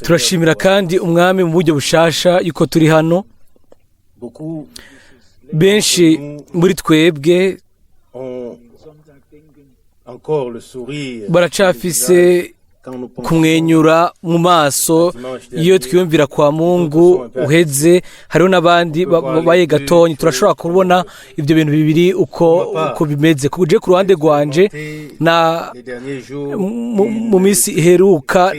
turashimira kandi umwami mu buryo bushasha yuko turi hano. Benshi muri twebwe baracafise kumwenyura mu maso iyo twiyumvira kwa Mungu uheze. Hariho n'abandi baye gatonyi. Turashobora kubona ibyo bintu bibiri uko bimeze. Kuje ku ruhande rwanje na mu minsi iheruka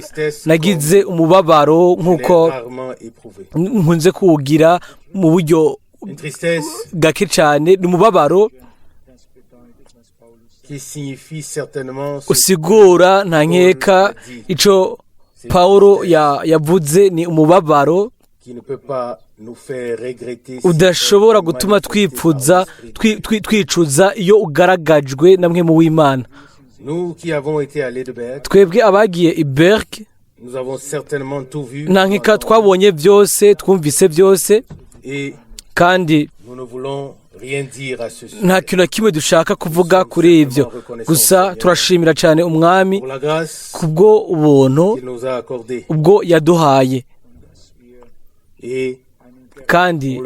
nagize umubabaro nk'uko nkunze kuwugira mu buryo gake cyane. Ni umubabaro usigura nta nkeka ico Paulo yavuze. Ni umubabaro udashobora gutuma twicuza iyo ugaragajwe na mwe mu w'Imana. Twebwe abagiye i Berg nta nkeka twabonye byose, twumvise byose, kandi nta kintu na kimwe dushaka kuvuga kuri ibyo. Gusa turashimira cyane umwami kubwo ubuntu ubwo yaduhaye, kandi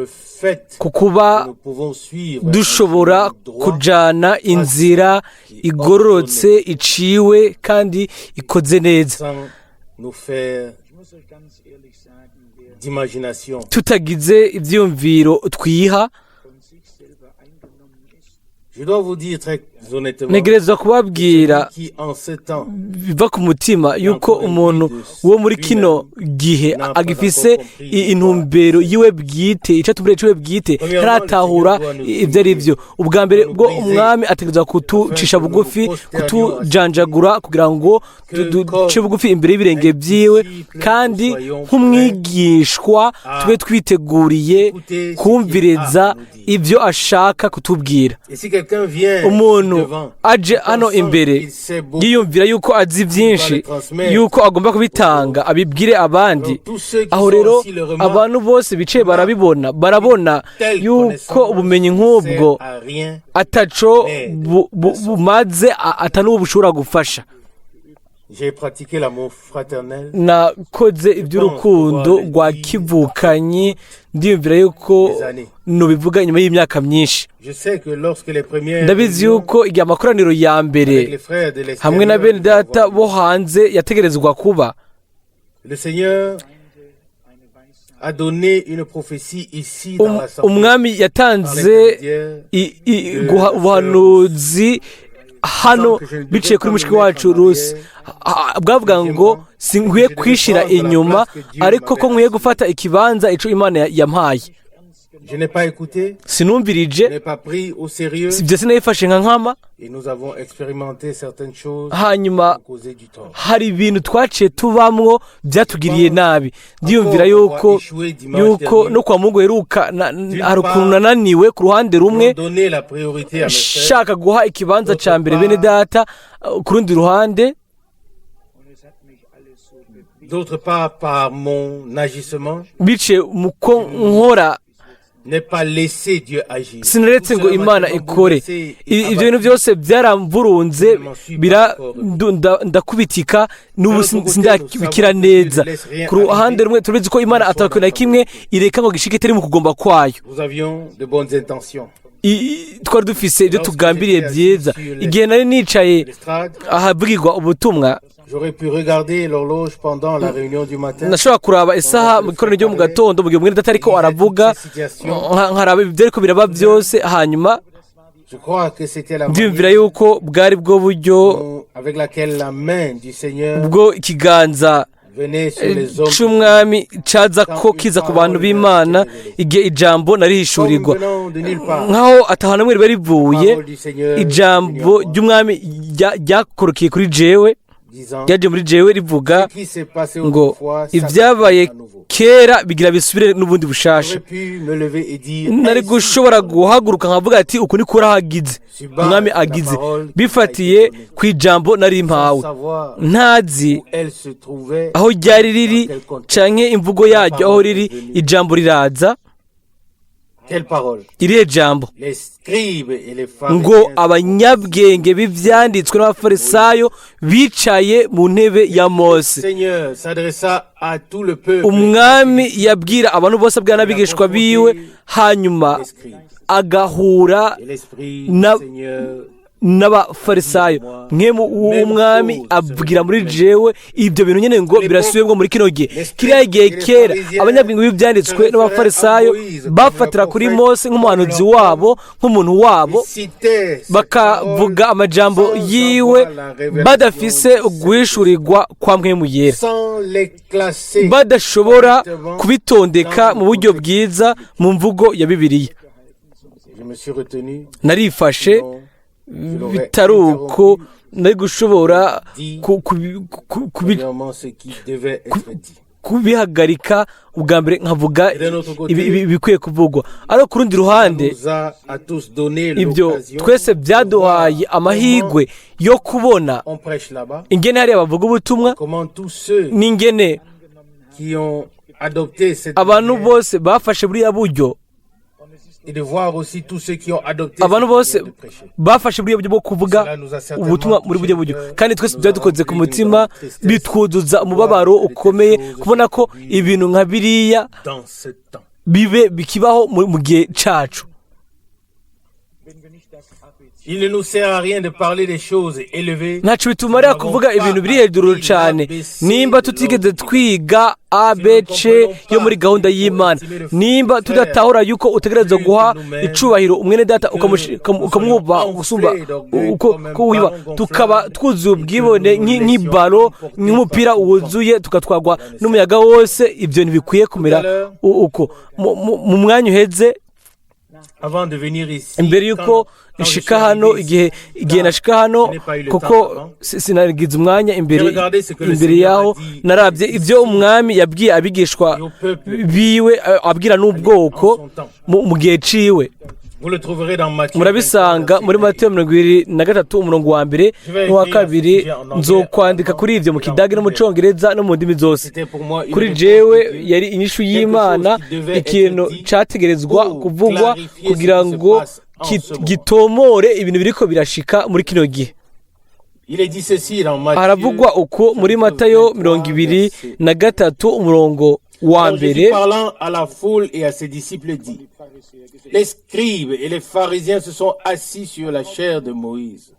kukuba dushobora kujana inzira igororotse, iciwe kandi ikoze neza, tutagize ibyumviro twiha. Ntegerezwa kubabwira biva ku mutima yuko umuntu wo muri kino gihe agifise intumbero yiwe bwite, icatumbere ciwe bwite, ntaratahura ibyo ari byo. Ubwa mbere bwo umwami ategerezwa kutucisha bugufi, kutujanjagura kugira ngo duce bugufi imbere y'ibirenge byiwe, kandi nk'umwigishwa tube twiteguriye kumviriza ibyo ashaka kutubwira. Umuntu aje hano imbere yiyumvira yuko azi byinshi, yuko agomba kubitanga abibwire abandi. Aho rero abantu bose bicaye barabona yuko ubumenyi nk'ubwo ataco bumaze, atanubu bushobora gufasha. Nakoze iby'urukundo rwa kivukanyi, ndiyumvira yuko nubivuga inyuma y'imyaka myinshi. Ndabizi yuko igihe amakoraniro ya mbere hamwe na bene data bo hanze yategerezwa kuba, umwami yatanze ubuhanuzi hano biciye kuri mushiki wacu Rusi. Bwavuga ngo sinkwiye kwishira inyuma, ariko ko nkwiye gufata ikibanza ico Imana yampaye. Sinumvirije, sibyo sinayifashe nka nkama. Hanyuma hari ibintu twaciye tubamwo byatugiriye nabi. Ndiyumvira yuko no kwa Mungu heruka hari ukuntu nananiwe ku ruhande rumwe shaka guha ikibanza ca mbere bene data, ku rundi ruhande d'autre part par mon agissement, bice muko nkora sinaretse ngo Imana ikore. Ibyo bintu byose byaramvurunze, ndakubitika, n'ubu sindabikira neza. Ku ruhande rumwe turabizi ko Imana atakintu na kimwe ireka ngo gishike itari mu kugomba kwayo. Twari dufise ibyo tugambiriye byiza. Igihe nari nicaye ahabwirwa ubutumwa, nashobora kuraba isaha mu ikoraniro ryo mu gatondo mu gihe umwene data ariko aravuga, nkaraba ibyo ariko biraba byose. Hanyuma ndiyumvira yuko bwari bwo buryo bwo ikiganza c'umwami caza ko kiza ku bantu b'Imana igihe ijambo narihishurirwa. Nkaho atahana mwere barivuye, ijambo ry'umwami ryakorokiye kuri jewe, ryaje muri jewe rivuga ngo ibyabaye kera bigira bisubire n'ubundi bushasha. Nari gushobora guhaguruka nkavuga ati uko niko urahagize, umwami agize, bifatiye ku ijambo nari mpawe. Ntazi aho ryari riri canke imvugo yaryo aho riri, ijambo riraza Quelle parole? irihe jambo Les scribes et les ngo pharisiens abanyabwenge b'ibyanditswe n'abafarisayo bicaye mu ntebe ya mose. Seigneur s'adressa à tout le peuple. Umwami yabwira abantu bose abwira n'abigishwa biwe, hanyuma agahura Et l'esprit na- du Seigneur n'abafarisayo. Umwami abwira muri jewe ibyo bintu nyine ngo birasubirwa muri kino gihe. Kiriya gihe kera abanyabwenge b'ibyanditswe n'abafarisayo bafatira kuri mose nk'umuhanuzi wabo, nk'umuntu wabo, bakavuga amajambo yiwe badafise guhishurirwa kwa mpwemu yera, sans les classer. badashobora kubitondeka mu buryo bwiza mu mvugo ya Bibiliya. Je me suis retenu. Narifashe bitari uko nari gushobora Premièrement, ce qui devait être dit. kubihagarika ubwa mbere nkavuga ibikwiye kuvugwa. ariko ku rundi ruhande Nous a à tous donné ibyo l'occasion. twese byaduhaye amahirwe yo kubona On prêche là-bas. ingene hariya bavuga ubutumwa Comment tous ceux n'ingene qui ont adopté cette abantu manière, bose bafashe buriya buryo, et de voir aussi tous ceux qui ont adopté abantu cette bose manière de prêcher. bafashe buriya buryo bwo kuvuga ubutumwa muri buriya buryo, kandi twese byadukoze ku mutima, bitwuzuza umubabaro ukomeye kubona ko ibintu nka biriya Dans ce temps, bikibaho mu gihe cacu. il ne nous sert à rien de parler des choses élevées. Ntaco bitumarira kuvuga ibintu biri hejuru cyane nimba tutigeze twiga ABC yo muri gahunda y'Imana, nimba tudatahura yuko utegerezwa guha icubahiro umwene data ukamwubaha gusumba uko wiba, tukaba twuzuye ubwibone nk'ibaro, nk'umupira wuzuye tukatwagwa n'umuyaga wose. Ibyo ntibikwiye kumera uko. Mu mwanya uheze Avant de venir ici, imbere y'uko nshika hano, igihe nashika hano, kuko sinagize umwanya imbere yaho, narabye ibyo umwami yabwiye abigishwa biwe, abwira n'ubwoko mu gihe ciwe. vous le trouverez dans Matthieu. Murabisanga muri Matayo 23 umurongo wa mbere n'uwa kabiri. Nzokwandika kuri ibyo mu Kidage no mu Congereza no mu ndimi zose. C'était pour moi une Kuri réponse jewe de Dieu. yari inyishu y'Imana, ikintu cyategerezwa kuvugwa kugira ngo gitomore ibintu biriko birashika muri kino gihe. Il est dit ceci dans Matthieu. Haravugwa uko muri Matayo 23 umurongo wa Alors, Jésus mbere. parlant à la foule et à ses disciples dit: les scribes et les pharisiens se sont assis sur la chair de Moïse.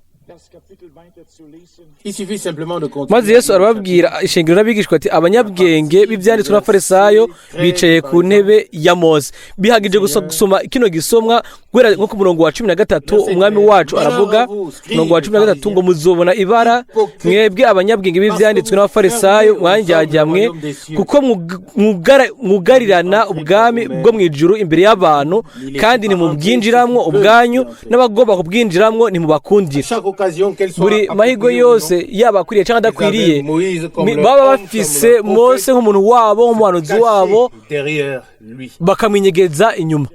Il suffit simplement de continuer. Maze Yesu arababwira ishengero n'abigishwa ati abanyabwenge b'ibyanditswe n'abafarisayo bicaye ku ntebe ya Mose. Bihagije gusoma kino gisomwa guhera nko ku murongo wa 13 umwami wacu aravuga, murongo wa 13 ngo muzobona ibara mwebwe abanyabwenge b'ibyanditswe n'abafarisayo mwanjyajyamwe, kuko mwugarirana ubwami bwo mu ijuru imbere y'abantu, kandi nimubwinjiramwo ubwanyu, n'abagomba kubwinjiramwo nimubakundira. Buri mahigo yose yaba akwiriye cyangwa adakwiriye, baba bafise Mose nk'umuntu wabo, nk'umuhanuzi wabo, bakamwinyegeza inyuma.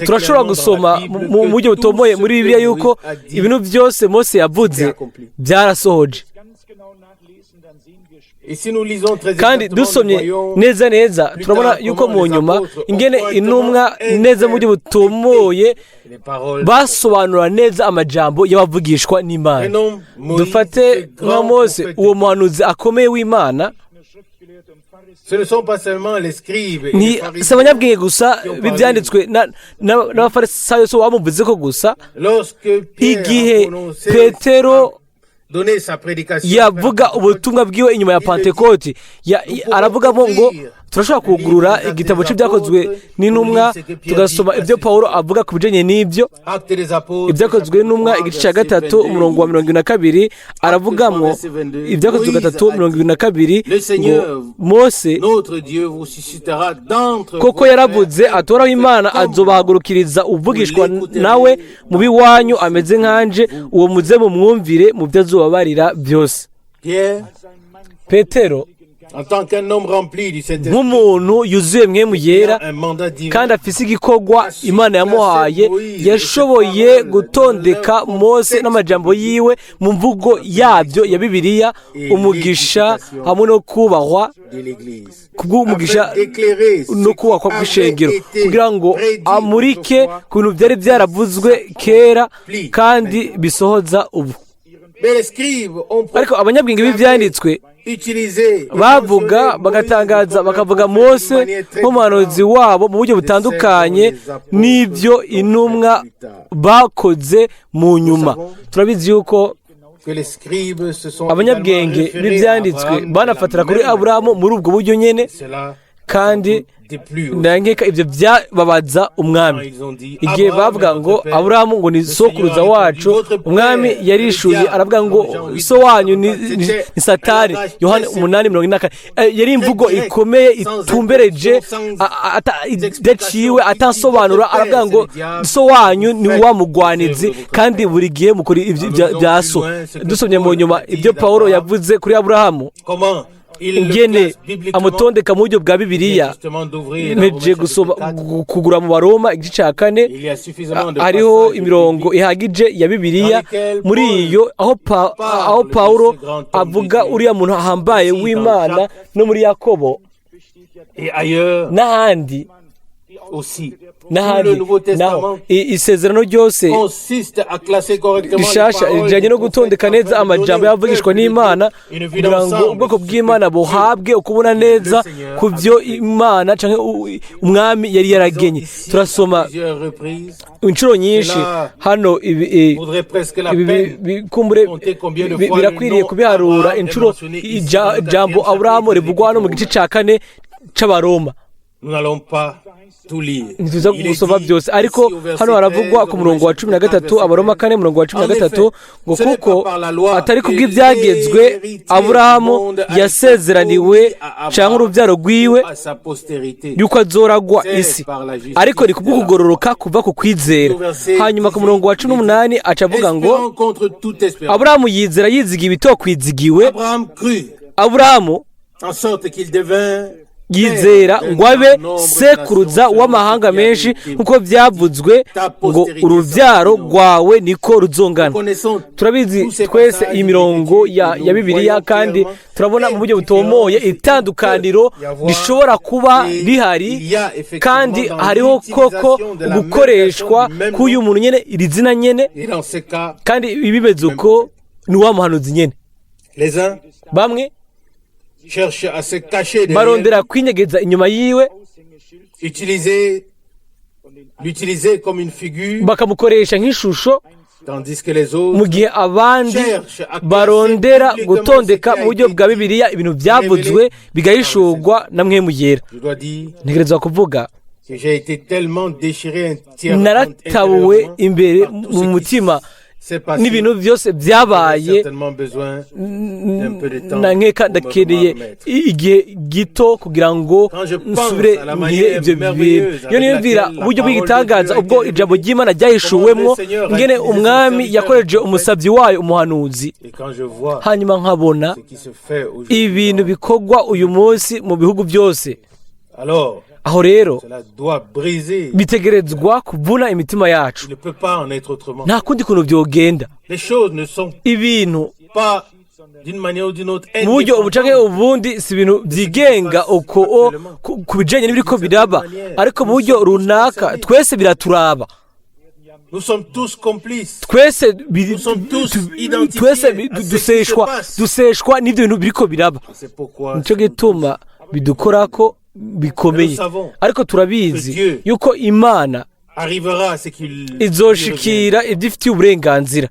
Turashobora gusoma mu buryo butomoye muri Bibiliya yuko ibintu byose Mose yavuze byarasohoje. Kandi dusomye neza turabona yuko mu nyuma ingene intumwa neza mu buryo butomoye basobanura neza amajambo y'abavugishwa n'Imana. Dufate nka Mose, uwo muhanuzi akomeye w'Imana. Si abanyabwenge gusa b'ibyanditswe n'abafarisayo so bamuvuze ko gusa. Igihe Petero yavuga ubutumwa bwiwe inyuma ya Pentekoti, aravugamo ngo turashobora kugurura igitabo cy'ibyakozwe n'intumwa tugasoma ibyo Pawulo avuga ku bijanye n'ibyo. Ibyakozwe n'intumwa igice cya 3 umurongo wa 22 aravugamwo, ibyakozwe 3:22 ngo Mose koko yaravuze atoraho Imana azobahagurukiriza uvugishwa nawe mu biwanyu ameze nkanje, uwo muze mu mwumvire mu byo azobabarira byose. Petero En tant qu'un homme rempli du Saint-Esprit, nk'umuntu yuzuye mwemu yera un mandat divin, kandi afise igikorwa imana yamuhaye, yashoboye gutondeka Mose n'amajambo yiwe mu mvugo yabyo ya Bibiliya, umugisha hamwe no kubahwa de l'Église, kubw'umugisha afin d'éclairer ce no kubakwa qui kw'ishengero, avait été kugira ngo prédit amurike autrefois. ku bintu byari byaravuzwe kera kandi bisohoza ubu. Mais les scribes ont Ariko abanyabwenge b'ibyanditswe utilisé bavuga bagatangaza bakavuga Mose nk'umuhanuzi wabo mu buryo butandukanye n'ibyo intumwa bakoze mu nyuma. Turabizi yuko que les scribes se sont abanyabwenge également référés à b'ibyanditswe Abraham banafatira de la kuri même Aburahamu muri ubwo buryo nyene, Cela kandi déplut aussi. ndangeka ibyo byababaza umwami Ils ont dit, igihe Abraham bavuga est ngo votre père. Aburahamu ngo ni sokuruza wacu, umwami yarishuye aravuga ngo so wanyu ni Satani. Yohana 8:44. Yari imvugo ikomeye itumbereje idaciwe atasobanura, aravuga ngo so wanyu ni wa mugwanizi kandi buri gihe mukora bya so. Dusomye mu nyuma ibyo Pawulo yavuze kuri Aburahamu Comment ingene amutondeka mu buryo bwa Bibiliya. Neje gusoma kugura mu Baroma igice cya 4, hariho imirongo ihagije ya Bibiliya muri iyo aho Pawulo avuga uriya muntu ahambaye w'Imana, no muri Yakobo n'ahandi naho isezerano ryose rishasha rijyanye no gutondeka neza amajambo yavugishwa n'Imana, kugira ngo ubwoko bw'Imana buhabwe ukubona neza ku byo Imana cyangwa umwami yari yaragenye. Turasoma inshuro nyinshi hano kumbure birakwiriye kubiharura inshuro ijambo Aburahamu rivugwa hano mu gice cya 4 c'Abaroma. Ntituza gusoma byose, ariko hano haravugwa ku murongo wa 13, Abaroma 4 murongo wa 13, ngo kuko atari kubw'ibyagezwe Aburahamu yasezeraniwe cyangwa urubyaro rwiwe yuko azoragwa isi, ariko ni kubw'ukugororoka kuva ku kwizera. Hanyuma ku murongo wa 18 acavuga ngo Aburahamu yizera yizigiye ibitokwizigiwe. Aburahamu yizera ngo abe sekuruza w'amahanga menshi, nk'uko byavuzwe ngo urubyaro rwawe niko ruzongana. Turabizi twese iyi mirongo ya Bibiliya, kandi turabona mu buryo butomoye itandukaniro rishobora kuba rihari, kandi hariho koko gukoreshwa k'uyu muntu nyene, iri zina nyene, kandi bimeze uko ni wa muhanuzi nyene. Bamwe barondera kwinyegeza inyuma yiwe, bakamukoresha nk'ishusho, mu gihe abandi barondera gutondeka mu buryo bwa Bibiliya ibintu byavuzwe bigahishurwa na mwemu yera. Ntegerezwa kuvuga naratabuwe imbere mu mutima n'ibintu byose byabaye, ndakeneye igihe gito kugira ngo nsubire ngihe ibyo bintu. Iyo niyumvira uburyo bw'igitangaza ubwo ijambo ry'Imana ryahishuwemwo, ingene umwami yakoreje umusabyi wayo umuhanuzi, hanyuma nkabona ibintu bikorwa uyu munsi mu bihugu byose, aho rero bitegerezwa kuvuna imitima yacu. Nta kundi kuntu byogenda. Ibintu mu buryo ubucanke ubundi si ibintu byigenga uko ku bijanye n'ibiriko biraba, ariko mu buryo runaka twese biraturaba. Twese duseshwa n'ibyo bintu biriko biraba. Nico gituma bidukorako bikomeye, ariko turabizi yuko Imana izoshikira ibyo ifitiye uburenganzira.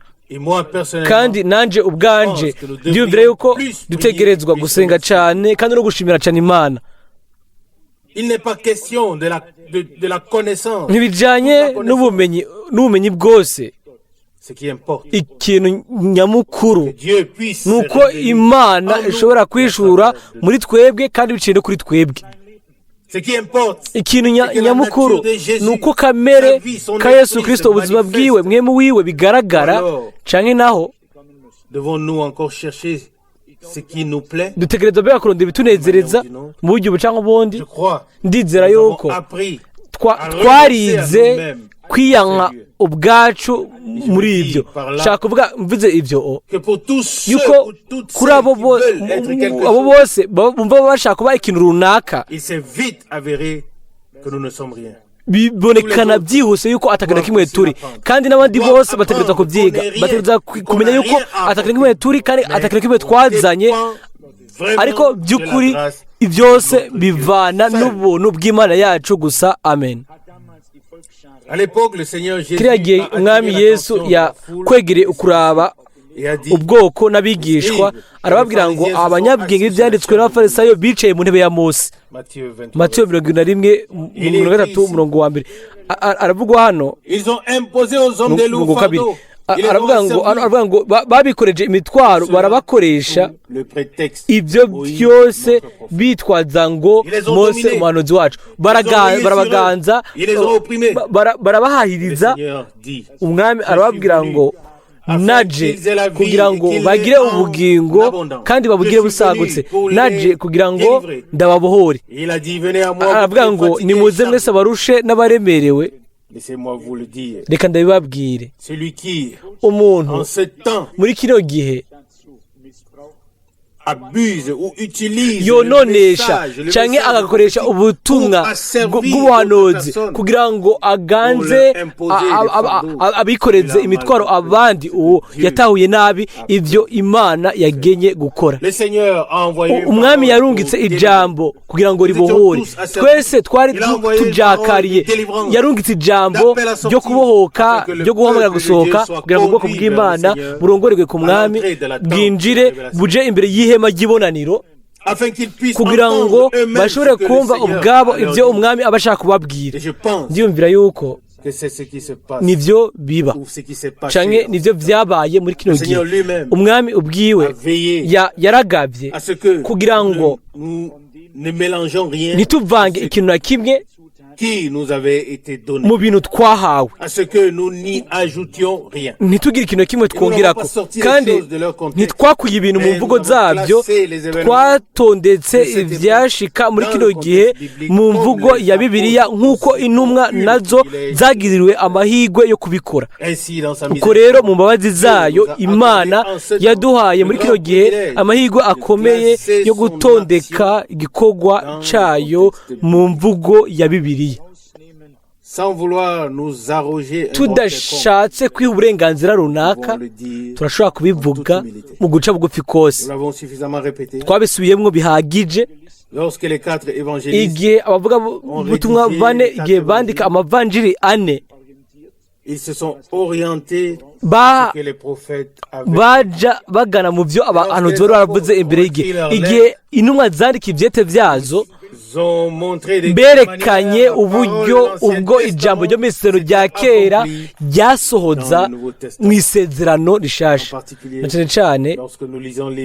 Kandi nanje ubwanje ndiyumvira yuko dutegerezwa gusenga cyane kandi no gushimira cyane Imana. Ntibijanye n'ubumenyi bwose. Ikintu nyamukuru nuko Imana ishobora kwishura muri twebwe kandi biciye no kuri twebwe. Ikintu nyamukuru nuko kamere ka Yesu Kristo, ubuzima bwiwe mwemu wiwe bigaragara, canke naho ce qui nous plaît. dutegereza mbega kurondera ibitunezereza mu buryo ubu cyangwa ubundi. Je crois ndizera nous avons yuko appris twarize kwiyanka ubwacu muri ibyo. nshaka kuvuga mvuze ibyo que pour tous ceux yuko ou toutes kuri celles abo qui veulent être quelque abo chose, bose bumva bashaka kuba ikintu runaka, il s'est vite avéré que nous ne sommes rien. bibonekana byihuse yuko atakana kimwe turi, kandi n'abandi bose bategereza kubyiga, bategereza kumenya yuko atakana kimwe turi kandi atakana kimwe twazanye, ariko by'ukuri byose bivana n'ubuntu bw'Imana yacu gusa. Amen. kiriya gihe umwami Yesu yakwegereye ukuraba ubwoko n'abigishwa, arababwira ngo abanyabwenge b'ibyanditswe n'abafarisayo bicaye mu ntebe ya Mose. Matiyo 21:3 aravugwa hano umurongo kabiri. aravuga ngo babikoreje imitwaro barabakoresha ibyo byose bitwaza ngo Mose umuhanuzi wacu, barabaganza barabahahiriza. umwami arababwira ngo naje kugira ngo bagire ubugingo kandi babugire busagutse, naje kugira ngo ndababohore. aravuga ngo nimuze mwese abarushe n'abaremerewe, reka ndabibabwire, umuntu muri kino gihe yononesha cyangwa agakoresha ubutumwa bw'ubuhanuzi kugira ngo aganze abikoreze imitwaro abandi, uwo yatahuye nabi ibyo Imana yagenye gukora. umwami yarungitse ijambo kugira ngo ribohore, twese twari tubyakariye. yarungitse ijambo ryo kubohoka, ryo guhamagara gusohoka kugira ngo ubwoko bw'Imana burongorerwe ku mwami, bwinjire buje imbere y'ihema ry'ibonaniro kugira ngo bashobore kumva ubwabo ibyo umwami aba ashaka kubabwira. ndiyumvira yuko nibyo biba canke nibyo byabaye muri kino gihe. umwami ubwiwe yaragabye kugira ngo ntituvange ikintu na kimwe mu bintu twahawe, ntitugire ikintu kimwe twongerako, kandi ntitwakuye ibintu mu mvugo zabyo. twatondetse ibyashika muri kino gihe mu mvugo ya Bibiliya nk'uko intumwa nazo zagiriwe amahirwe yo kubikora. uko rero mu mbabazi zayo Imana yaduhaye muri kino gihe amahirwe akomeye yo gutondeka igikorwa cyayo mu mvugo ya Bibiliya, tudashatse kwiha uburenganzira runaka. turashobora kubivuga mu guca bugufi kose. twabisubiyemo bihagije igihe abavuga ubutumwa bane, igihe bandika amavanjiri 4, baja bagana mu byo abahanuzi bari baravuze imbere y'igihe. igihe intumwa zandika ibyete byazo, berekanye uburyo ubwo ijambo ryo mu isezerano rya kera ryasohoza mu isezerano rishasha, na cyane cyane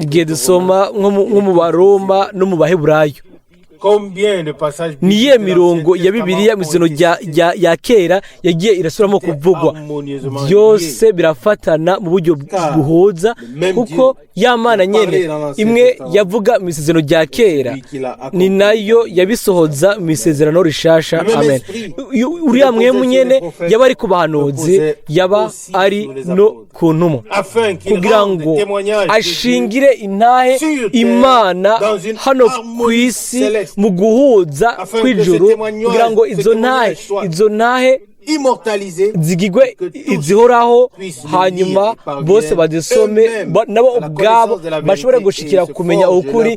igihe dusoma nko mu Baroma no mu Baheburayo. niye mirongo ya Bibiliya mu isezerano rya kera yagiye irasubiramo kuvugwa, byose birafatana mu buryo buhuza, kuko ya Mana nyene imwe yavuga mu isezerano rya kera ni nayo yabisohoza mu isezerano rishasha. Amen. uriya mwemu nyene yaba ari ku bahanuzi, yaba ari no ku ntumwa, kugira ngo ashingire intahe Imana hano ku isi mu guhuza kw'ijuru, kugira ngo izo ntahe zigigwe izihoraho, hanyuma bose bazisome nabo ubwabo bashobore gushikira kumenya ukuri.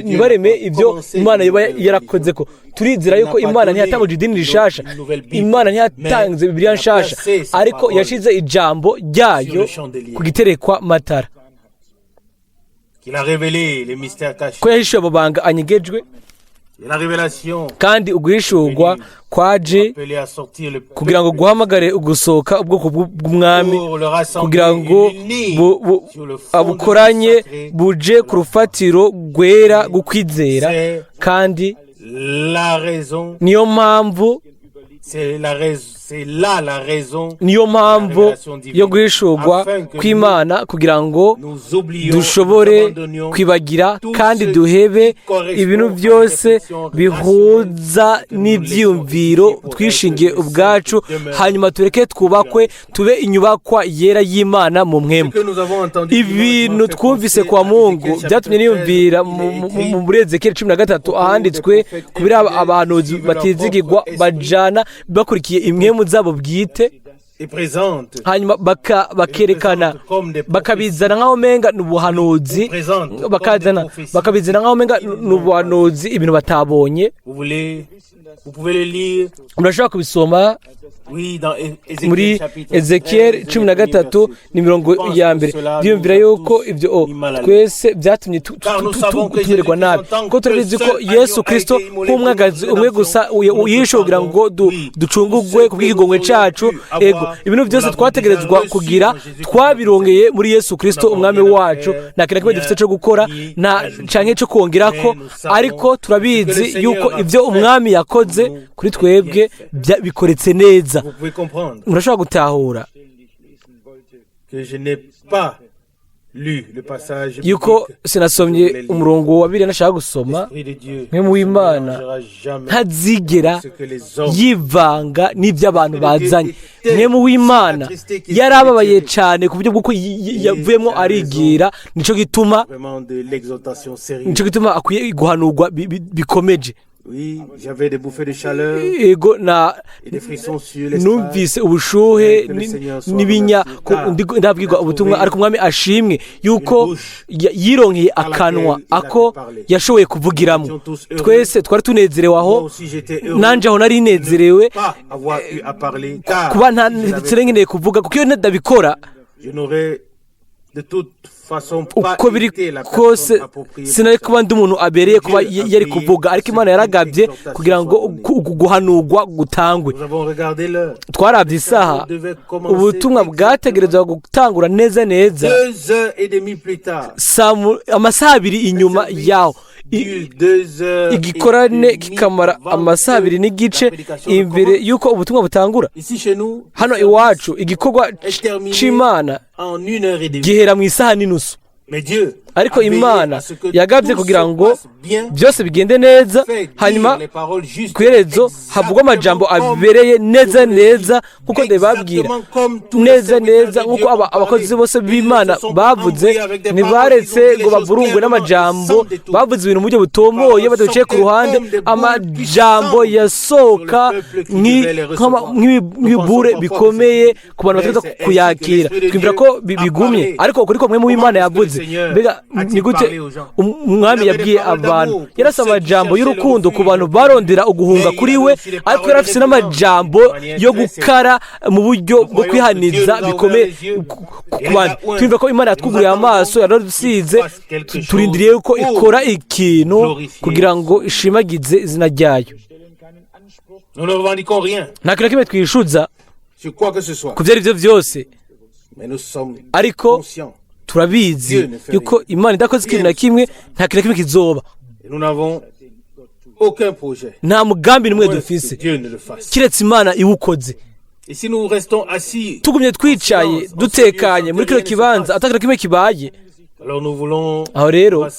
nibareme ibyo Imana yaba yarakoze ko. turizera yuko Imana ntiyatanguje idini rishasha, Imana ntiyatanze Bibiliya nshasha, ariko yashize ijambo ryayo ku giterekwa matara, ko yahishuye amabanga anyegejwe, kandi uguhishurwa kwaje kugira ngo guhamagare ugusohoka ubwoko bw'umwami, kugira ngo abukoranye buje ku rufatiro rwera gukwizera. kandi niyo mpamvu niyo mpamvu yo guhishurwa kw'Imana kugira ngo dushobore kwibagira kandi duhebe ibintu byose bihuza n'ibyiyumviro twishingiye ubwacu, hanyuma tureke twubakwe tube inyubakwa yera y'Imana mu mwemu. Ibintu twumvise kwa Mungu byatumye niyumvira muri Ezekiyeli 13 ahanditswe kubira abantu batizigirwa bajana bakurikiye imwemu zabo bwite, hanyuma bakerekana bakabizana nk'aho menga n'ubuhanuzi, bakabizana nk'aho menga n'ubuhanuzi ibintu batabonye. Murashobora kubisoma muri Ezekiyeli 13 n'imirongo ya mbere. Byumvira yuko ibyo twese byatumye tumererwa nabi, kuko turabizi ko Yesu Kristo nk'umwagazi umwe gusa yishe kugira ngo ducungurwe ku bw'ikigongwe cyacu. Ego ibintu byose twategerezwa kugira twabirongeye muri Yesu Kristo umwami wacu, nta kintu kimwe gifite cyo gukora nta canke cyo kongerako, ariko turabizi yuko ibyo umwami yakoze kuri twebwe bikoretse neza. Murashobora gutahura yuko sinasomye umurongo wa 2 nashaka gusoma. Mwemu w'Imana ntazigera yivanga n'iby'abantu bazanye. Mwemu w'Imana yarababaye cyane ku buryo bw'uko yavuyemo arigira, nico gituma akwiye guhanurwa bikomeje. Oui, j'avais des bouffées de chaleur. Ego numvise ubushuhe n'ibinya ndabwirwa ubutumwa, ariko umwami ashimwe yuko yironkeye akanwa ako yashoboye kuvugiramo. Twese twari tunezerewe aho, nanje aho nari nezerewe kuba nkeneye kuvuga, kuko iyo ndabikora uko biri kose sinari kuba ndi umuntu abereye kuba yari kuvuga, ariko Imana yaragabye kugira ngo guhanurwa gutangwe. Twarabye isaha, ubutumwa bwategerezwa gutangura neza amasaha 2 inyuma yaho. Igikorane kikamara amasaha 2 n'igice imbere yuko ubutumwa butangura. Hano iwacu igikorwa c'Imana gihera mu isaha n'inusu, ariko Imana yagabye kugira ngo byose bigende neza, hanyuma kwerezo havugwa amajambo abereye neza nkuko ndababwira neza nkuko abakozi bose b'Imana bavuze. Ntibaretse ngo bavurungwe n'amajambo, bavuze ibintu mu buryo butomoye badaciye ku ruhande. Amajambo yasoka nk'ibibure bikomeye ku bantu bateza kuyakira. Twumvira ko bigumye, ariko kuri ko mwe mu Imana yavuze. Mbega ni gute umwami yabwiye abantu? Yarasaba amajambo y'urukundo ku bantu barondera uguhunga kuri we, ariko yarafise n'amajambo yo gukara mu buryo bwo kwihaniza bikomeye ku bantu. Twumva ko Imana yatwuguriye amaso, yaradusize, turindiriye ko ikora ikintu kugira ngo ishimagize izina ryayo. Nta kintu kimwe twishuza ku byari byo byose, ariko turabizi yuko Imana idakoze ikintu na kimwe, nta kintu kimwe kizoba. Nta mugambi n'umwe dufise kiretse Imana iwukoze. Tugumye twicaye dutekanye muri kino kibanza atakintu kimwe kibaye. Aho rero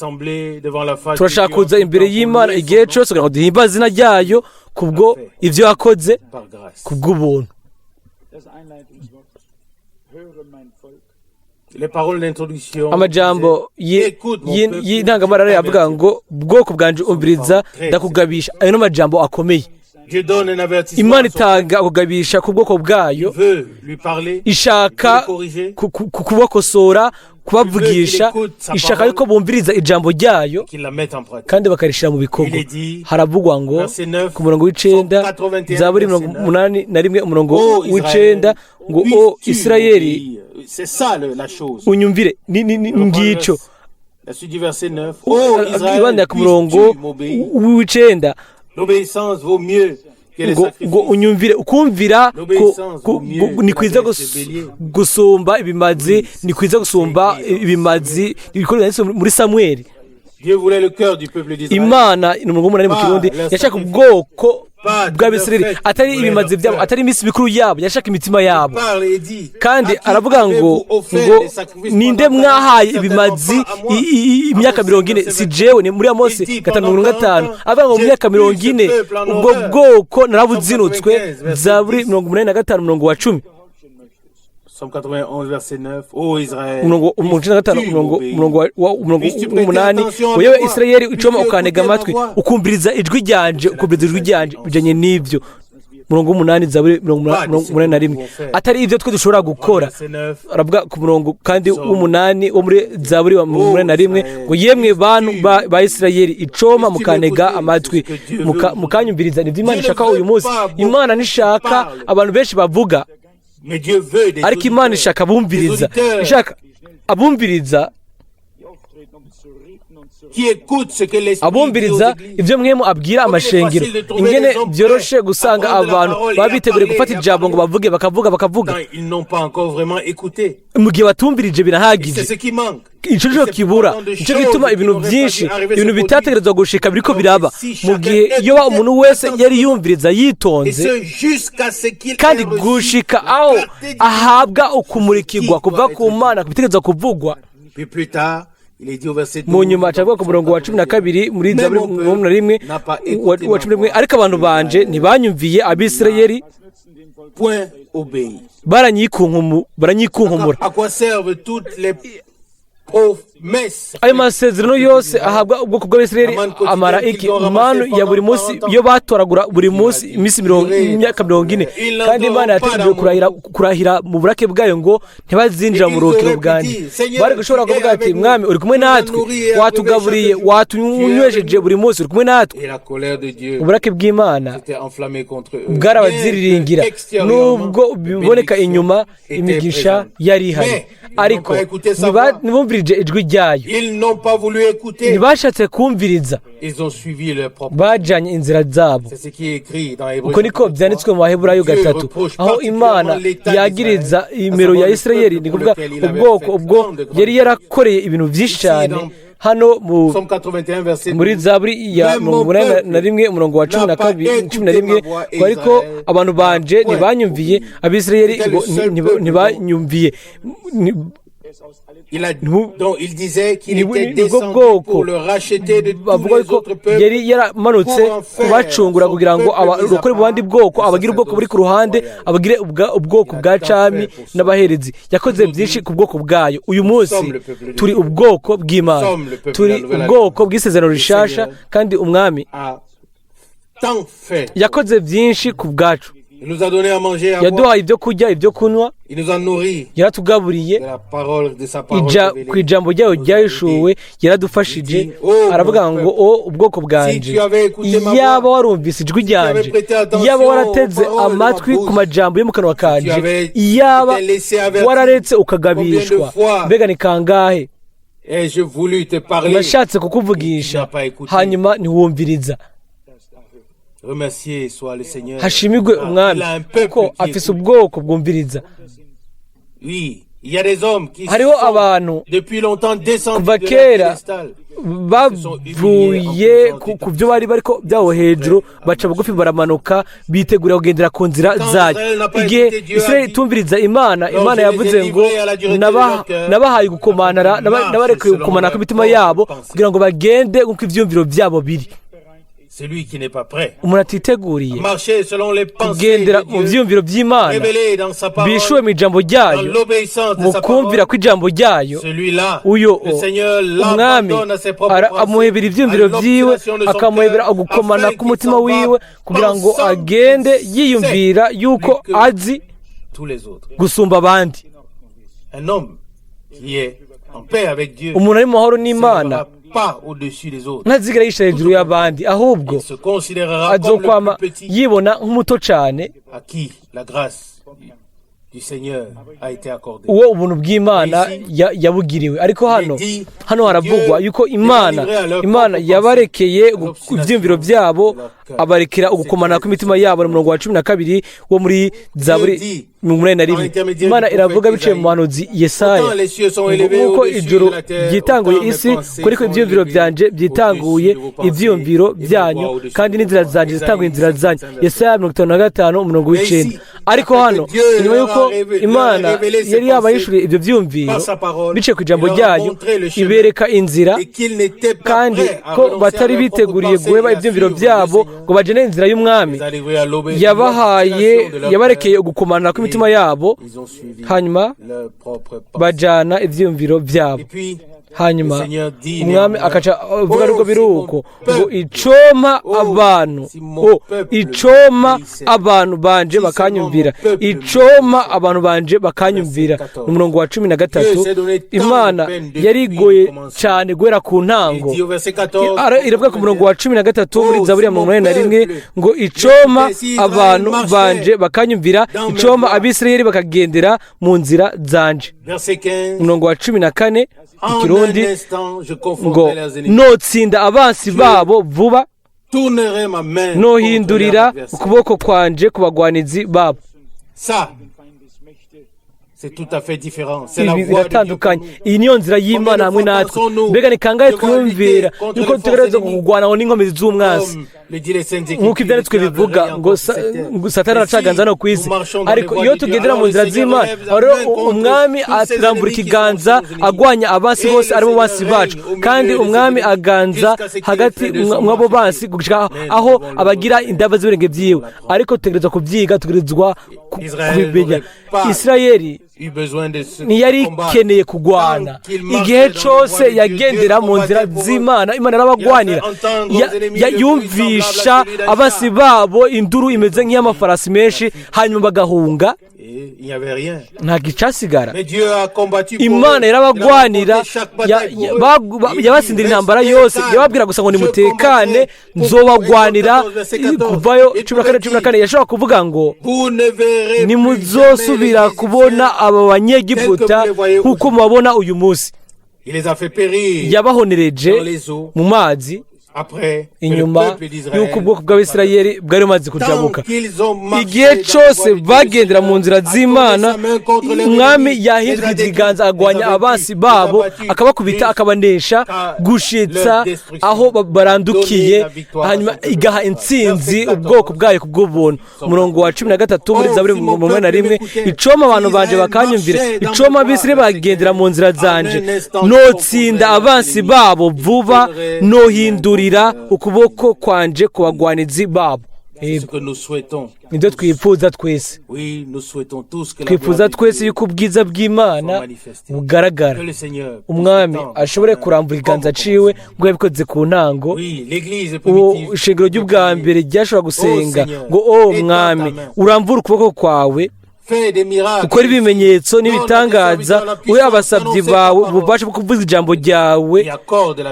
turashaka kuza imbere y'Imana igihe cyose kugira ngo duhimbaze izina ryayo kubwo ibyo yakoze kubw'ubuntu. Amajambo y'intangamarara yavuga ngo bwoko bwanje umviriza ndakugabisha. Ayo no majambo akomeye. Imana itanga kugabisha ku bwoko bwayo, ishaka kubakosora, kubavugisha, ishaka yuko bumviriza ijambo ryayo kandi bakarishira mu bikorwa. Haravugwa ngo ku murongo w'9 Zaburi 81 umurongo w'9 ngo o Isirayeli unyumvire ngico. Ibanda ku murongo w'9 ngo unyumvire. Ukumvira ni kwiza gusumba ibimazi, ni kwiza gusumba ibimazi. Ibikorwa muri Samuel Dieu voulait le cœur du peuple d'Israël. imana ni umurongo w'umunani mu kirundi yashaka ubwoko bw'abisirayeli atari ibimazi byabo atari iminsi mikuru yabo yashaka imitima yabo kandi aravuga ngo ninde mwahaye ibimazi imyaka 40 si jewe ni muri Amosi 5:5 avuga ngo mu myaka 40 ubwo bwoko narabuzinutswe Zaburi 85:10 Somme 91 verset 9. Ô Israël. umunani wewe Israeli icoma ukantega amatwi ukumviriza ijwi ryanje bijanye n'ibyo murongo w'umunani Zaburi 81 atari ibyo twe dushobora gukora aravuga ku murongo kandi w'umunani wo muri Zaburi 81 ngo yemwe bantu ba Israeli icoma mukantega amatwi mukanyumviriza nibyo Imana ishaka uyu munsi Imana nishaka abantu benshi bavuga ariko Imana ishaka abumviriza ishaka abumviriza abumviriza ibyo mwemu abwira amashengero ingene byoroshe gusanga abantu baba biteguriye gufata ijambo ngo bavuge bakavuga mu gihe batumvirije birahagije icyo cyo kibura nicyo gituma ibintu byinshi ibintu bitategerezwa gushika biriko biraba mu gihe iyo umuntu wese yari yumviriza yitonze kandi gushika aho ahabwa ukumurikirwa kuva ku Mana kubitegerezwa kuvugwa mu nyuma acavuga ku murongo wa 12 muri Zaburi 11 ariko abantu banje ntibanyumviye Abisirayeli baranyikunkumura ayo masezerano yose ahabwa ubwoko bw'Abisirayeli amara iki manu ya buri munsi iyo batoragura buri munsi imisi imyaka 40 kandi Imana yateguriye kurahira mu burake bwayo ngo ntibazinjira mu rukiro bwanjye bari gushobora kuvuga ati mwami uri kumwe natwe watugaburiye watunywesheje buri munsi uri kumwe natwe uburake bw'Imana bwarabaziriringira nubwo biboneka inyuma imigisha yari ihari ariko ntibumvirije ijwi ryayo ntibashatse kumviriza bajanye inzira zabo uko niko byanditswe mu Baheburayo 3 aho Imana yagiriza imero ya Isirayeli ni kuvuga ubwoko ubwo yari yarakoreye ibintu byinshi cyane hano muri Zaburi ya 81 umurongo wa 11 ariko abantu banje ntibanyumviye Abisirayeli ntibanyumviye il disait qu'il était descendu pour le racheter de tous les autres peuples yari yaramanutse kubacungura kugira ngo abarokore mu bandi bwoko abagira ubwoko buri ku ruhande abagire ubwoko bwa cami n'abaherezi yakoze byinshi ku bwoko bwayo uyu munsi turi ubwoko bw'Imana turi ubwoko bw'isezerano rishasha kandi umwami yakoze byinshi ku bwacu Il nous a donné à manger, à yaduhaye ibyo kurya ibyo kunywa il nous a nourris yaratugaburiye ku ijambo ryayo ryayishuwe yaradufashije aravuga ngo ubwoko bwanje iyaba warumvise ijwi ryanje iyaba warateze amatwi ku majambo yo mu kanwa kanje iyaba wararetse ukagabishwa mbega ni kangahe nashatse kukuvugisha hanyuma ntiwumviriza hashimigwe umwami kuko afise ubwoko bwumviriza hariho abantu kuva kera bavuye ku byo bari bariko byaho hejuru baca bugufi baramanuka bitegura kugendera ku nzira zayo igihe Isirayeli tumviriza Imana yavuze ngo nabahaye gukomanara nabarekuye gukomana ku mitima yabo kugira ngo bagende nk'uko ivyumviro byabo biri celui qui n'est pas prêt umuntu atiteguriye marcher selon les kugendera mu vyumviro by'Imana bishuwe mu ijambo ryayo mu kumvira kw'ijambo ryayo uyo umwami amuhebera ivyumviro vyiwe akamuhebera gukomana k'umutima wiwe kugira ngo agende yiyumvira yuko azi gusumba abandi umuntu ari mu mahoro n'Imana ntazigera yishira hejuru y'abandi ahubwo azokwama yibona nk'umuto cyane du Seigneur a été accordé. uwo ubuntu bw'Imana yabugiriwe. Ariko hano haravugwa yuko Imana yabarekeye ivyumviro vyabo, abarekera ugukomana kw'imitima yabo. Mu murongo wa 12 wo muri Zaburi 81 Imana iravuga biciye mu muhanuzi Yesaya kuko ijuru ryitanguye isi, kuriko ivyumviro vyanje byitanguye ivyumviro byanyu, kandi n'inzira zanje zitanguye inzira zanyu. Yesaya 55:9. Ariko hano nyuma yuko Imana yari yabayishuriye ivyo vyumviro biciye ku ijambo ryayo, ibereka inzira, kandi ko batari biteguriye guheba ivyumviro vyabo ngo bajene inzira y'umwami, yabarekeye ugukomana kw'imitima yabo, hanyuma bajana ivyumviro vyabo. Hanyuma umwami akaca avuga nubwo biruko ngo icoma abantu banje bakanyumvira, icoma abantu banje bakanyumvira. Mu murongo wa 13 Imana yarigoye cyane guhera ku ntango. Iravuga ku murongo wa 13 muri Zaburi ya 81 ngo icoma abantu banje bakanyumvira, icoma Abisirayeli bakagendera mu nzira zanje. Murongo wa 14 Ikirundi ngo notsinda abansi babo vuba, nohindurira ukuboko kwanje ku bagwanizi babo. C'est tout à fait différent. C'est la voie biratandukanye. Iyi niyo nzira y'Imana hamwe natwe. Mbega ni kangahe twumvira yuko tutegerezwa kugwana n'inkomezi z'umwansi, nk'uko ibyanditswe bivuga ngo Satani aracaganza no ku isi. Ariko iyo tugendera mu nzira z'Imana, rero umwami arambura ikiganza agwanya abansi bose aribo bansi bacu, kandi umwami aganza hagati mw'abo bansi gushika aho abagira indava z'ibirenge vyiwe. Ariko tutegerezwa kubyiga, tutegerezwa kubimenya. Isirayeli ntiyari ikeneye kugwana. Igihe cyose yagendera mu nzira z'Imana, Imana yarabagwanira, yumvisha abasi babo induru imeze nk'iy'amafarasi menshi, hanyuma bagahunga, nta gicasigara. Imana yarabagwanira, yabasindira intambara yose, yababwira gusa ngo nimutekane, nzobagwanira. Kuvayo 14 yashobora kuvuga ngo nimuzosubira kubona aba banyegiputa nk'uko mubabona uyu munsi. Yabahonereje mu mazi inyuma y'uko ubwoko bw'Abisirayeli bwari bumaze kujabuka. Igihe cyose bagendera mu nzira z'Imana, umwami yahinduka ikiganza agwanya abansi babo, akabakubita, akabanesha gushitsa aho barandukiye, hanyuma igaha intsinzi ubwoko bwayo kubw'ubuntu. Umurongo wa 13 muri Zaburi 81 icoma abantu banje bakanyumvira, icoma Abisirayeli bagendera mu nzira zanje, notsinda abansi babo vuba, nohindurira ukuboko kwanje ku bagwanizi babo. Nibyo twifuza twese. Twifuza twese yuko ubwiza bw'Imana bugaragara, umwami ashobore kurambura ikiganza ciwe ngo yabikoze ku ntango. Uwo ishengero ry'ubwa mbere ryashobora gusenga ngo mwami urambura ukuboko kwawe, ukora ibimenyetso n'ibitangaza, uhe abasabyi bawe ububasha bwo kuvuga ijambo ryawe,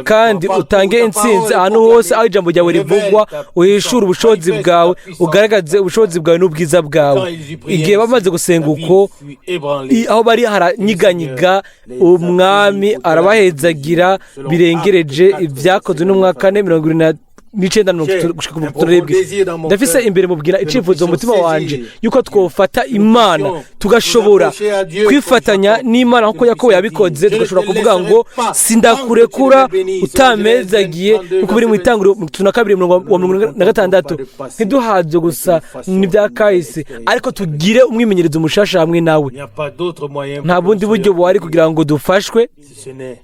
kandi utange intsinzi ahantu hose aho ijambo ryawe rivugwa. Uhishure ubushobozi bwawe, ugaragaze ubushobozi bwawe n'ubwiza bwawe. Igihe bamaze gusenga uko, aho bari haranyiganyiga, umwami arabahezagira birengereje ibyakozwe n'umwaka 49 ndafise imbere mubwira icifuzo mu mutima wanje yuko twofata Imana tugashobora kwifatanya n'Imana nkuko Yakobo yabikoze, tugashobora kuvuga ngo sindakurekura utamezagiye, uko biri mu Itanguriro 2:56. Ntiduhaze gusa n'ibya kahise, ariko tugire umwimenyerezo mushasha hamwe nawe. Nta bundi buryo buhari kugira ngo dufashwe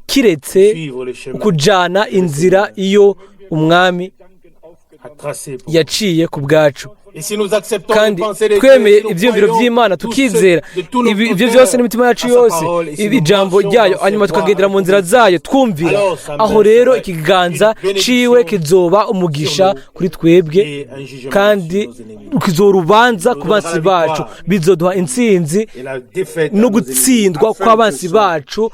kiretse kujana inzira iyo umwami yaciye ku bwacu. Kandi twemeye ibyumviro by'Imana, tukizera ibyo byose n'imitima yacu yose, ijambo ryayo, hanyuma tukagendera mu nzira zayo twumvira, aho rero ikiganza ciwe kizoba umugisha kuri twebwe, kandi kizorubanza ku bansi bacu, bizoduha intsinzi no gutsindwa kw'abansi bacu,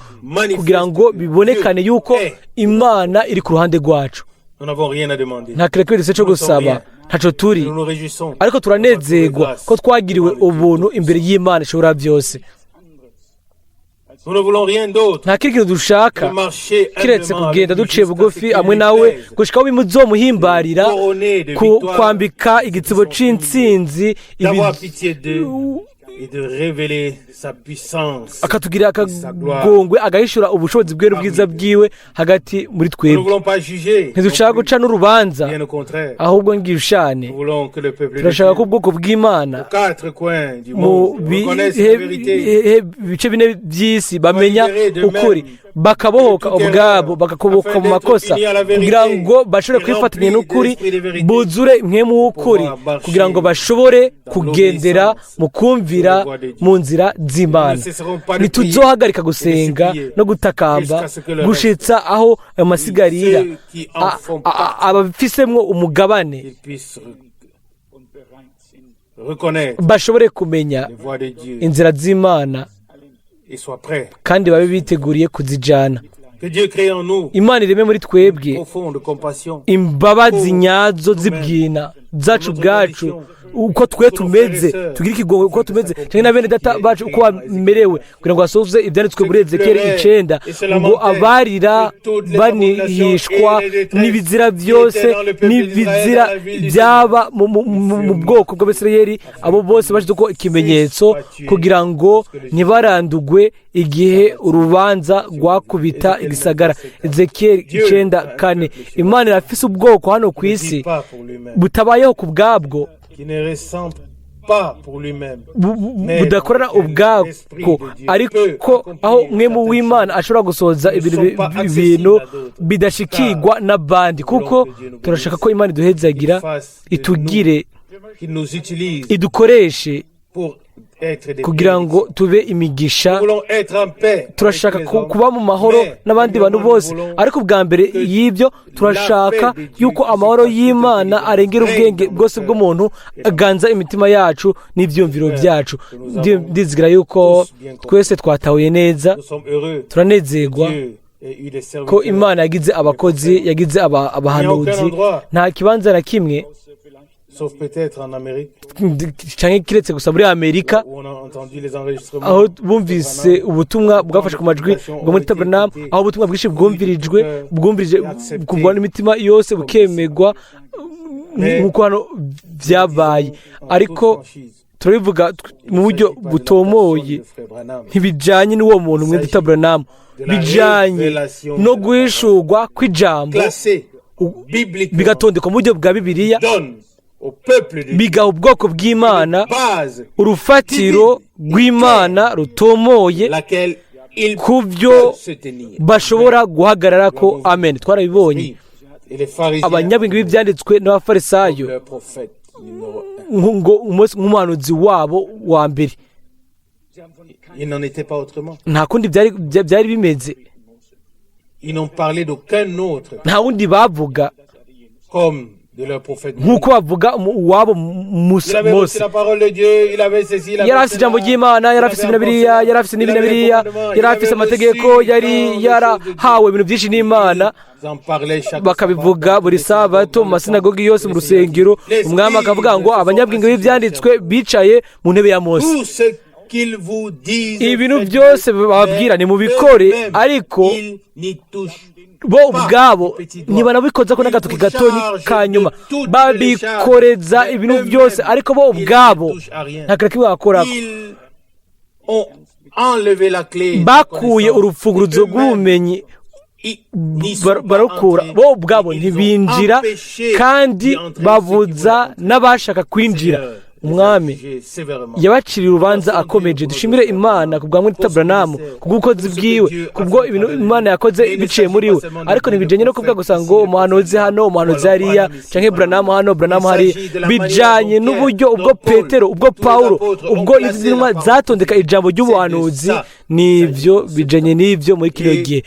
kugira ngo bibonekane yuko Imana iri ku ruhande rwacu. Nta kirekire cyo gusaba, ntacyo turi, ariko turanezerwa ko twagiriwe ubuntu imbere y'Imana ishobora byose. nta kindi kintu dushaka kiretse kugenda duciye bugufi hamwe nawe gushikaho bimuzomuhimbarira kwambika igitsibo c'intsinzi akatugira akagongwe agahishura ubushobozi bwe n'ubwiza bwiwe hagati muri twebwe. ntidushaka guca n'urubanza, ahubwo ngishane turashaka ko ubwoko bw'Imana mu bice bine by'isi bamenya ukuri, bakabohoka ubwabo, bakakoboka mu makosa, kugira ngo bashobore kwifatanya n'ukuri, buzure impwemu w'ukuri, kugira ngo bashobore kugendera mu kumvira mu nzira z'Imana. ntituzohagarika gusenga no gutakamba gushitsa aho ayo masigarira abafisemwo umugabane bashobore kumenya inzira z'Imana kandi babe biteguriye kuzijana. Imana ireme muri twebwe imbabazi nyazo z'ibwina zacu ubwacu, uko twe tumeze, tugira ikigongo uko tumeze, cyangwa na bene data bacu uko bamerewe, kugira ngo basohoze ibyanditswe muri Ezekiyeli 9 ngo abarira banihishwa n'ibizira byose n'ibizira byaba mu bwoko bw'Abisirayeli, abo bose bashize ko ikimenyetso kugira ngo ntibarandugwe igihe urubanza rwakubita igisagara. Ezekiyeli 9:4. Imana irafise ubwoko hano ku isi butabayeho ku bwabwo, budakorera ubwako, ariko aho mwemu w'Imana ashobora gusohoza ibintu bidashikirwa n'abandi, kuko turashaka ko Imana iduhezagira, itugire, idukoreshe kugira ngo tube imigisha. turashaka kuba mu mahoro n'abandi bantu bose, ariko bwa mbere y'ibyo turashaka yuko amahoro y'Imana arengera ubwenge bwose bw'umuntu, aganza imitima yacu n'ibyumviro byacu. Ndizigera yuko twese twatahuye neza, turanezerwa ko Imana yagize abakozi, yagize abahanuzi. nta kibanza na kimwe cyangwa kiretse gusa muri Amerika aho bumvise ubutumwa bwafashe ku majwi bwo muri Tabernacle, aho ubutumwa bwinshi bwumvirije kuvana imitima yose bukemegwa nk'uko hano byabaye. Ariko turabivuga mu buryo butomoye, ntibijyanye n'uwo muntu umwe bita Branham, bijyanye no guhishurwa kw'ijambo bigatondekwa mu buryo bwa Bibiliya, bigaha ubwoko bw'Imana urufatiro rw'Imana rutomoye ku byo bashobora guhagarara ko. Amen. Twarabibonye abanyabwenge b'ibyanditswe n'abafarisayo nk'umuhanuzi wabo wa mbere, nta kundi byari bimeze, nta wundi bavuga nk'uko bavuga uwabo Mose. yari afite ijambo ry'Imana, yari afite ibintu biriya, yari afite n'ibintu biriya, yari afite amategeko, yari yarahawe ibintu byinshi n'Imana, bakabivuga buri sabato mu masinagogi yose, mu rusengero. Umwami akavuga ngo abanyabwenge b'ibyanditswe bicaye mu ntebe ya Mose. ibintu byose bababwira ni mubikore, ariko bo ubwabo ntibanabikoza ko n'agatoki gatonya kanyuma, babikoreza ibintu byose, ariko bo ubwabo nta kintu bakorako. bakuye urufunguruzo rw'ubumenyi barukura, bo ubwabo ntibinjira, kandi babuza n'abashaka kwinjira. Umwami yabaciriye urubanza akomeje. Dushimire Imana ku bwa Mwita Branham, ku bw'ubukozi bwiwe, kubwo ibintu Imana yakoze biciye muri we. Ariko ntibijyanye no kuvuga gusa ngo umuhanuzi hano, umuhanuzi hariya, cyangwa Branham hano, Branham hariya. Bijyanye n'uburyo ubwo Petero, ubwo Pawulo, ubwo izi ntumwa zatondeka ijambo ry'ubuhanuzi, n'ibyo bijyanye n'ibyo muri kino gihe,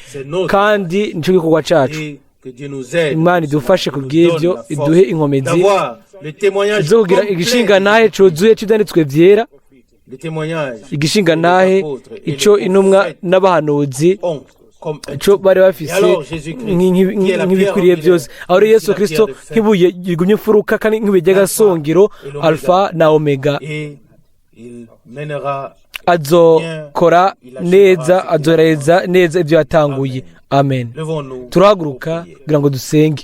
kandi nicyo gikorwa cyacu. Imana idufashe ku bw'ibyo, iduhe inkomezi zo kugira igishingantahe cyuzuye cy'ibyanditswe byera, igishingantahe icyo intumwa n'abahanuzi comme un icyo bari bafise nk'ibikwiriye byose aho rero Yesu Kristo nk'ibuye rigumye imfuruka kandi nk'ibuye ry'agasongero alfa na omega azokora neza azoreza neza ibyo yatanguye amen. turahaguruka kugira ngo dusenge.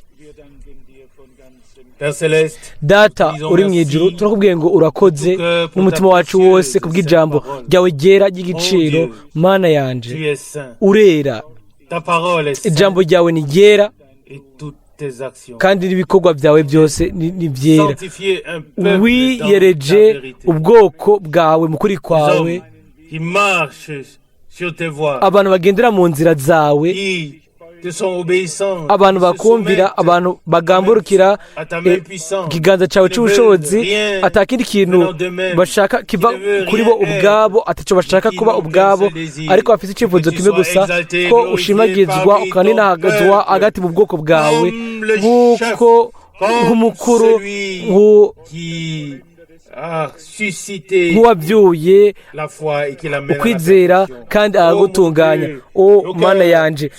Data uri mu ijuru turakubwiye ngo urakoze n'umutima wacu wose kubw'ijambo ryawe ryera ry'igiciro. Mana yanje urera, ijambo ryawe ni ryera kandi n'ibikorwa byawe byose ni byera. wiyereje ubwoko bwawe mu kuri kwawe, abantu bagendera mu nzira zawe, abantu bakumvira, abantu bagamburukira ikiganza cyawe cy'ubushobozi, atakindi kintu bashaka kiva kuri bo ubwabo, atacyo bashaka kuba ubwabo, ariko bafite icyifuzo kimwe gusa, ko ushimagizwa ukaninahagazwa hagati mu bwoko bwawe nk'uko nk'umukuru nk'uwabyuye ukwizera kandi aragutunganya. o Mana yanje,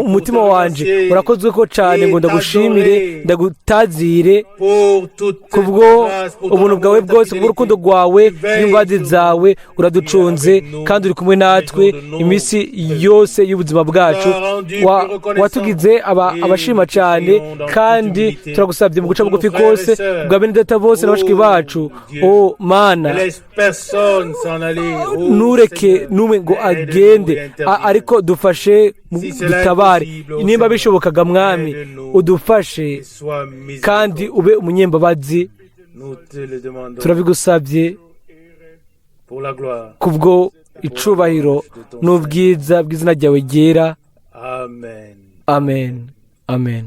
umutima wanje urakozwe ko cyane ngo ndagushimire ndagutazire kubwo ubuntu bwawe bwose, kubw'urukundo rwawe n'imbabazi zawe. uraducunze kandi uri kumwe natwe iminsi yose y'ubuzima bwacu. watugize abashima cyane kandi turagusabye mu guca bugufi kose bwa bene data bose n'abashiki bacu. o Mana, ntureke n'umwe ngo agende, ariko dufashe dutabare nimba bishobokaga. Mwami udufashe kandi ube umunyembabazi, turabigusabye kubwo icubahiro n'ubwiza bw'izina ryawe ryera. amen amen.